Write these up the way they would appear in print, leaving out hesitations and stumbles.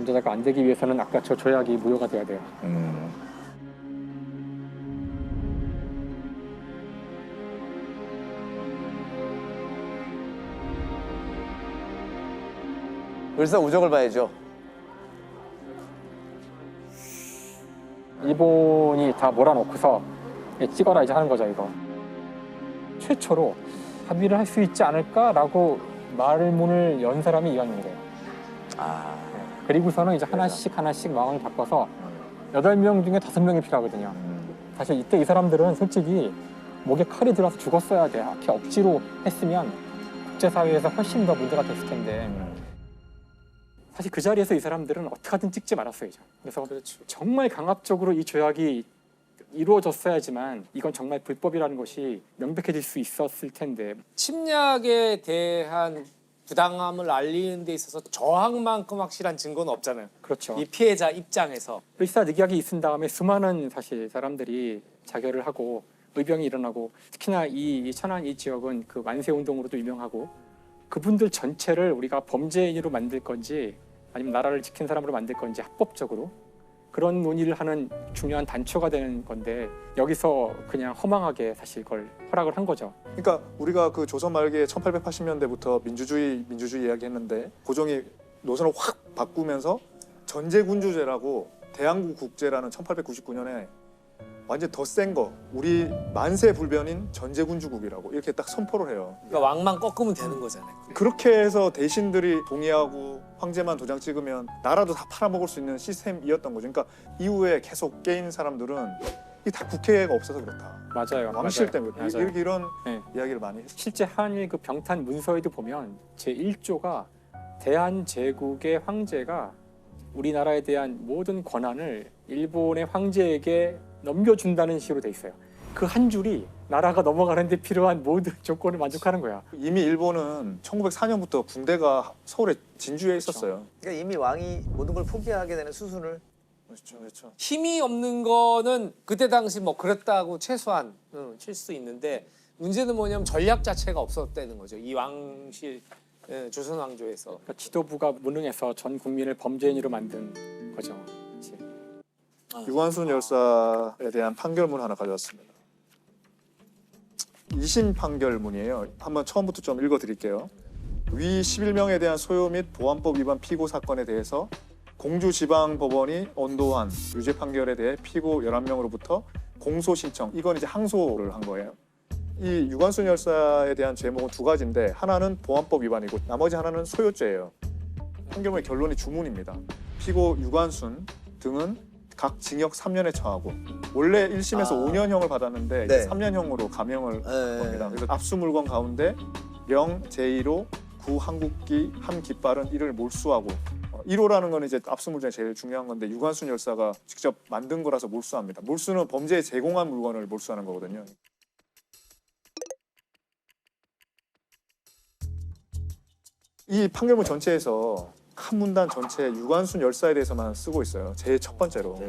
범죄자가 안 되기 위해서는 아까 저 조약이 무효가 돼야 돼요. 을사우적을 봐야죠. 일본이 다 몰아놓고서 찍어라 이제 하는 거죠, 이거. 최초로 합의를 할 수 있지 않을까라고 말문을 연 사람이 이완용이래요. 그리고서는 이제 하나씩 마음을 바꿔서 8명 중에 5명이 필요하거든요. 사실 이때 이 사람들은 솔직히 목에 칼이 들어서 죽었어야 돼. 이렇게 억지로 했으면 국제사회에서 훨씬 더 문제가 됐을 텐데 사실 그 자리에서 이 사람들은 어떻게든 찍지 말았어요. 그래서 정말 강압적으로 이 조약이 이루어졌어야지만 이건 정말 불법이라는 것이 명백해질 수 있었을 텐데 침략에 대한 부당함을 알리는 데 있어서 저항만큼 확실한 증거는 없잖아요. 그렇죠. 이 피해자 입장에서. 일사늑약이 있은 다음에 수많은 사실 사람들이 자결을 하고 의병이 일어나고 특히나 이 천안 이 지역은 그 만세운동으로도 유명하고 그분들 전체를 우리가 범죄인으로 만들 건지 아니면 나라를 지킨 사람으로 만들 건지 합법적으로 그런 논의를 하는 중요한 단초가 되는 건데 여기서 그냥 허망하게 사실 그걸 허락을 한 거죠. 그러니까 우리가 그 조선 말기에 1880년대부터 민주주의 이야기했는데 고종이 노선을 확 바꾸면서 전제군주제라고 대항구 국제라는 1899년에 완전 더 센 거 우리 만세불변인 전제군주국이라고 이렇게 딱 선포를 해요. 그러니까 왕만 꺾으면 되는 거잖아요. 그렇게 해서 대신들이 동의하고 황제만 도장 찍으면 나라도 다 팔아먹을 수 있는 시스템이었던 거죠. 그러니까 이후에 계속 깨인 사람들은 이게 다 국회가 없어서 그렇다. 맞아요. 왕실 때문에 맞아요. 이런 네. 이야기를 많이 했어요. 실제 한일 그 병탄 문서에도 보면 제1조가 대한제국의 황제가 우리나라에 대한 모든 권한을 일본의 황제에게 넘겨준다는 식으로 돼 있어요. 그 한 줄이 나라가 넘어가는데 필요한 모든 조건을 만족하는 거야. 이미 일본은 1904년부터 군대가 서울에 진주에 있었어요. 그러니까 이미 왕이 모든 걸 포기하게 되는 수순을. 그렇죠. 힘이 없는 거는 그때 당시 뭐 그랬다고 최소한 칠 수 있는데 문제는 뭐냐면 전략 자체가 없었다는 거죠. 이 왕실 조선 왕조에서. 그러니까 지도부가 무능해서 전 국민을 범죄인으로 만든 거죠. 그치? 유관순 열사에 대한 판결문 하나 가져왔습니다. 2심 판결문이에요. 한번 처음부터 좀 읽어드릴게요. 위 11명에 대한 소요 및 보안법 위반 피고 사건에 대해서 공주지방법원이 언도한 유죄 판결에 대해 피고 11명으로부터 공소 신청, 이건 이제 항소를 한 거예요. 이 유관순 열사에 대한 죄목은 두 가지인데 하나는 보안법 위반이고 나머지 하나는 소요죄예요. 판결문의 결론이 주문입니다. 피고 유관순 등은 각 징역 3년에 처하고 원래 1심에서 5년형을 받았는데 네. 이제 3년형으로 감형을 겁니다. 그래서 압수 물건 가운데 명 제1호 구 한국기 한 깃발은 이를 몰수하고 1호라는 건 이제 압수 물건이 제일 중요한 건데 유관순 열사가 직접 만든 거라서 몰수합니다. 몰수는 범죄에 제공한 물건을 몰수하는 거거든요. 이 판결문 전체에서 한 문단 전체에 유관순 열사에 대해서만 쓰고 있어요. 제일 첫 번째로.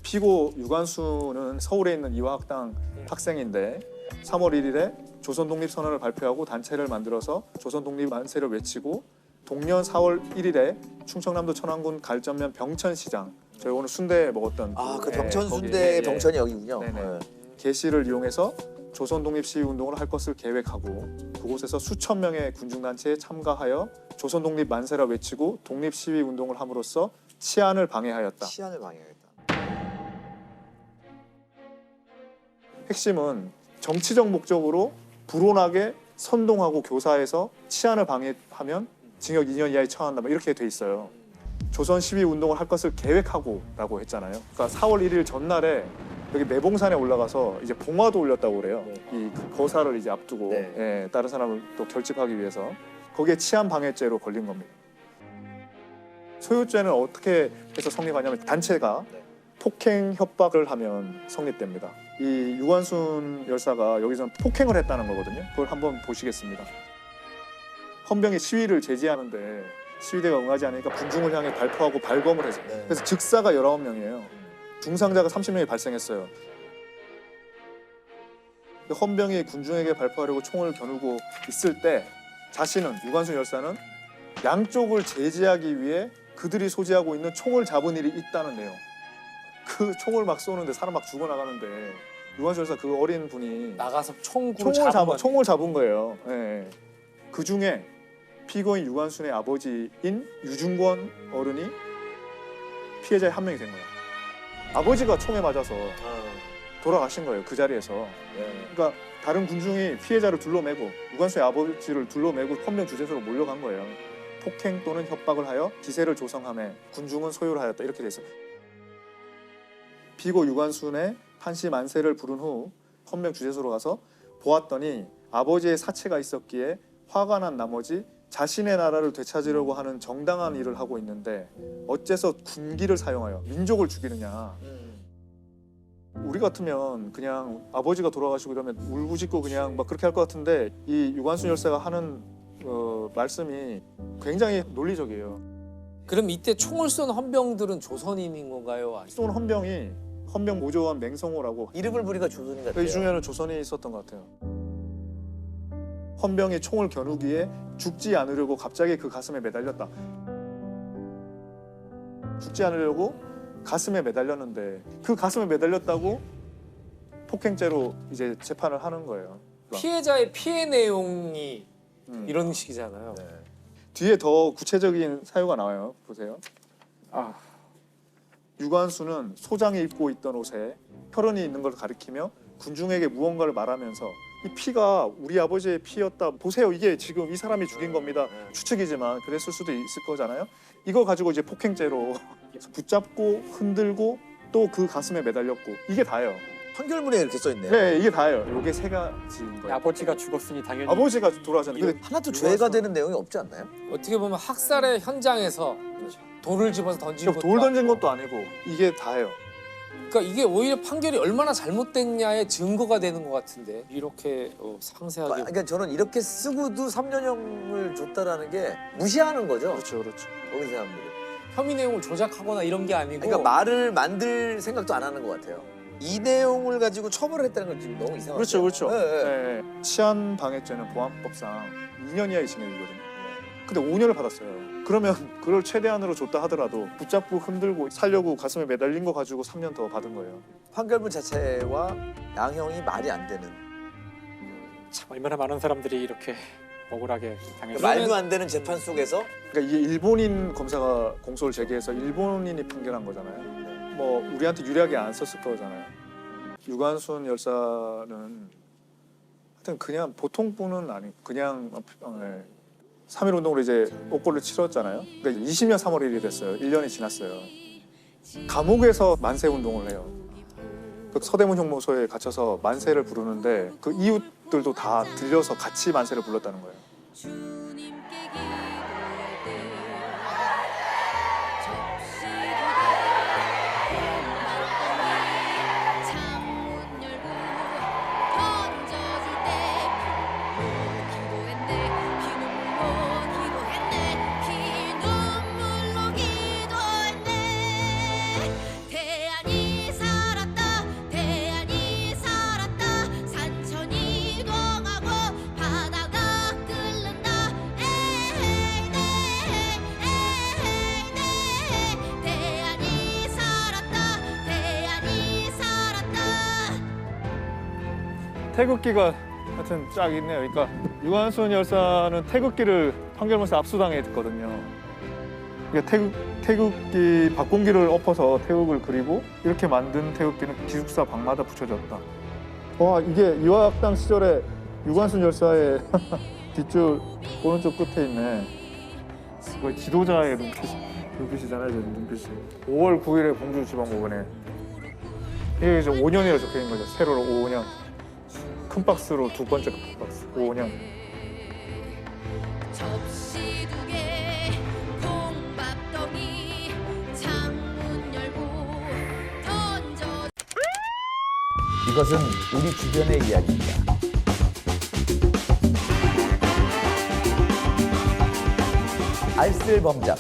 피고 유관순은 서울에 있는 이화학당 학생인데 3월 1일에 조선독립선언을 발표하고 단체를 만들어서 조선독립 만세를 외치고 동년 4월 1일에 충청남도 천안군 갈전면 병천시장, 저희 오늘 순대 먹었던 그 병천 거기, 순대의 병천이 여기군요. 네네. 게시를 이용해서 조선독립 시위운동을 할 것을 계획하고 그곳에서 수천 명의 군중단체에 참가하여 조선독립 만세라 외치고 독립시위운동을 함으로써 치안을 방해하였다. 치안을 방해하겠다. 핵심은 정치적 목적으로 불온하게 선동하고 교사해서 치안을 방해하면 징역 2년 이하에 처한다. 이렇게 돼 있어요. 조선 시위 운동을 할 것을 계획하고라고 했잖아요. 그러니까 4월 1일 전날에 여기 매봉산에 올라가서 이제 봉화도 올렸다고 그래요. 이 거사를 이제 앞두고 예, 다른 사람을 또 결집하기 위해서 거기에 치안 방해죄로 걸린 겁니다. 소유죄는 어떻게 해서 성립하냐면 단체가 폭행 협박을 하면 성립됩니다. 이 유관순 열사가 여기서는 폭행을 했다는 거거든요. 그걸 한번 보시겠습니다. 헌병이 시위를 제지하는데 시위대가 응하지 않으니까 군중을 향해 발포하고 발검을 해서 그래서 즉사가 19명이에요. 중상자가 30명이 발생했어요. 헌병이 군중에게 발포하려고 총을 겨누고 있을 때 자신은 유관순 열사는 양쪽을 제지하기 위해 그들이 소지하고 있는 총을 잡은 일이 있다는 내용. 그 총을 막 쏘는데 사람 막 죽어나가는데 유관순 열사 그 어린 분이 나가서 총구를 총을 잡은 거예요. 예. 그 중에 피고인 유관순의 아버지인 유중권 어른이 피해자의 한 명이 된 거예요. 아버지가 총에 맞아서 돌아가신 거예요. 그 자리에서. 그러니까 다른 군중이 피해자를 둘러매고 유관순의 아버지를 둘러매고 헌병 주재소로 몰려간 거예요. 폭행 또는 협박을 하여 기세를 조성하며 군중은 소요를 하였다. 이렇게 돼 있어요. 피고 유관순의 한시 만세를 부른 후 헌병 주재소로 가서 보았더니 아버지의 사체가 있었기에 화가 난 나머지 자신의 나라를 되찾으려고 하는 정당한 일을 하고 있는데 어째서 군기를 사용하여 민족을 죽이느냐. 우리 같으면 그냥 아버지가 돌아가시고 이러면 울부짖고 그냥 막 그렇게 할 것 같은데 이 유관순 열사가 하는 말씀이 굉장히 논리적이에요. 그럼 이때 총을 쏜 헌병들은 조선인인 건가요? 쏜 헌병이 헌병 모조원 맹성호라고 이름을 부리가 조선인 같아요. 이 중에는 조선이 있었던 것 같아요. 헌병이 총을 겨누기에 죽지 않으려고 갑자기 그 가슴에 매달렸다. 죽지 않으려고 가슴에 매달렸는데 그 가슴에 매달렸다고 폭행죄로 이제 재판을 하는 거예요. 피해자의 피해 내용이 음. 이런 식이잖아요. 네. 뒤에 더 구체적인 사유가 나와요. 보세요. 아, 유관순은 소장이 입고 있던 옷에 혈흔이 있는 걸 가리키며 군중에게 무언가를 말하면서 이 피가 우리 아버지의 피였다. 보세요. 이게 지금 이 사람이 죽인 겁니다. 추측이지만 그랬을 수도 있을 거잖아요. 이거 가지고 이제 폭행죄로 붙잡고 흔들고 또 그 가슴에 매달렸고 이게 다예요. 판결문에 이렇게 써 있네요. 네, 이게 다예요. 이게 세 가지인 거예요. 아버지가 죽었으니 당연히 아버지가 돌아가셨는데 근데 하나도 죄가 되는 내용이 없지 않나요? 어떻게 보면 학살의 현장에서 돌을 집어서 던진 것도 돌 던진 아니고. 것도 아니고 이게 다예요. 그러니까 이게 오히려 판결이 얼마나 잘못됐냐의 증거가 되는 것 같은데 이렇게 상세하게 그러니까 저는 이렇게 쓰고도 3년형을 줬다라는 게 무시하는 거죠. 그렇죠, 그렇죠. 거기 사람들이. 혐의 내용을 조작하거나 이런 게 아니고 그러니까 말을 만들 생각도 안 하는 것 같아요. 이 내용을 가지고 처벌을 했다는 건 지금 너무 이상하죠. 그렇죠, 그렇죠. 네, 네. 네. 치안 방해죄는 보안법상 2년 이하의 징역이거든요. 근데 5년을 받았어요. 그러면 그걸 최대한으로 줬다 하더라도 붙잡고 흔들고 살려고 가슴에 매달린 거 가지고 3년 더 받은 거예요. 판결문 자체와 양형이 말이 안 되는. 참 얼마나 많은 사람들이 이렇게 억울하게 당했어요. 말도 안 되는 재판 속에서 그러니까 이게 일본인 검사가 공소를 제기해서 일본인이 판결한 거잖아요. 뭐 우리한테 유리하게 안 썼을 거잖아요. 유관순 열사는 하여튼 그냥 보통 분은 아니고 그냥 3.1 운동으로 이제 옥고를 치렀잖아요. 그러니까 20년 3월 1일이 됐어요. 1년이 지났어요. 감옥에서 만세 운동을 해요. 그 서대문 형무소에 갇혀서 만세를 부르는데 그 이웃들도 다 들려서 같이 만세를 불렀다는 거예요. 태극기가 하여튼 쫙 있네요. 그러니까 유관순 열사는 태극기를 판결문에서 압수당했거든요. 그러니까 태극기 박공기를 엎어서 태극을 그리고 이렇게 만든 태극기는 기숙사 방마다 붙여졌다. 와, 이게 이화학당 시절에 유관순 열사의 뒷줄 오른쪽 끝에 있네. 거의 지도자의 눈빛이잖아요, 저 눈빛이. 5월 9일에 공주지방법원에 이게 이제 5년이라 적혀 있는 거죠. 세로로 5년. 큰 박스로 두 번째 큰 박스 5년. 접시 두 개, 콩밥덩이, 창문 열고 던져. 이것은 우리 주변의 이야기입니다. 알쓸범잡